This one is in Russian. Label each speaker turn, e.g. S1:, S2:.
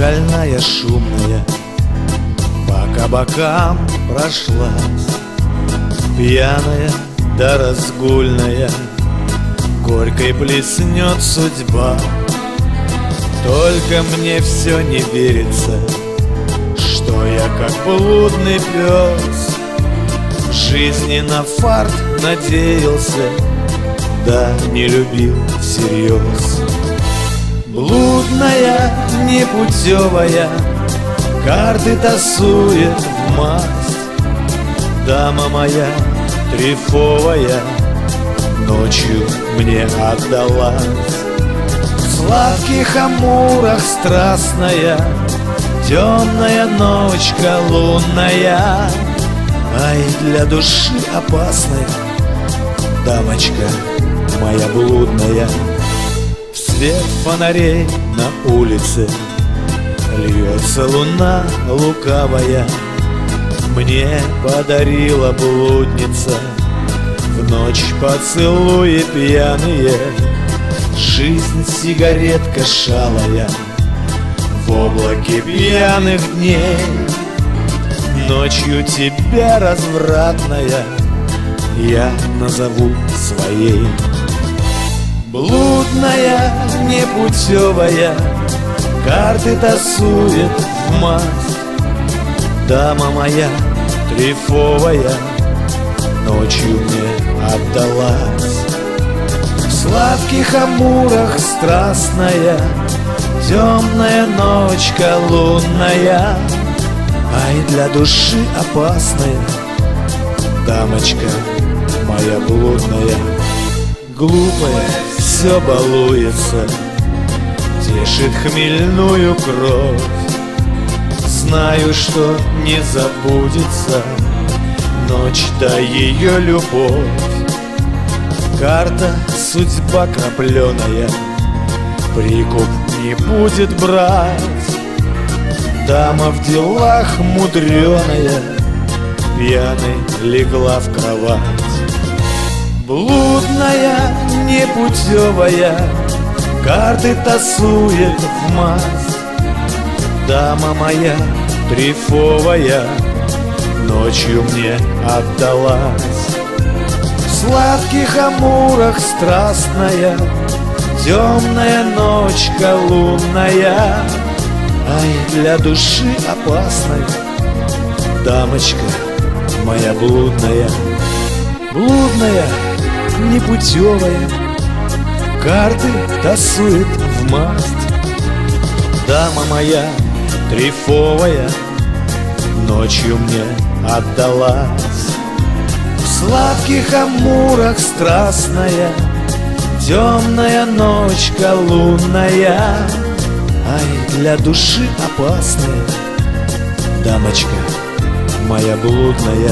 S1: шальная, шумная, по кабакам прошлась, пьяная да разгульная, горькой плеснет судьба. Только мне все не верится, что я как блудный пес в жизни на фарт надеялся, да не любил всерьез. Блудная, непутевая, карты тасует в масть. Дама моя трефовая ночью мне отдалась. В сладких амурах страстная, темная ночка лунная, ай, для души опасная, дамочка моя блудная. В свет фонарей на улице льется луна лукавая, мне подарила блудница в ночь поцелуи пьяные. Жизнь сигаретка шалая в облаке пьяных дней. Ночью тебя, развратная, я назову своей. Блудная, непутевая, карты тасует в масть. Дама моя трефовая ночью мне отдалась. В сладких амурах страстная, темная ночка лунная, ай, для души опасная, дамочка моя блудная. Глупая все балуется, тешит хмельную кровь. Знаю, что не забудется ночь да ее любовь. Карта судьба крапленая, прикуп не будет брать. Дама в делах мудреная, пьяной легла в кровать. Блудная, непутевая, карты тасует в масть. Дама моя трефовая ночью мне отдалась. В сладких амурах страстная, темная ночка лунная, ай, для души опасная, дамочка моя блудная. Блудная, непутевая, карты тасует в масть. Дама моя трефовая ночью мне отдалась. В сладких амурах страстная, темная ночка лунная, ай, для души опасная, дамочка моя блудная.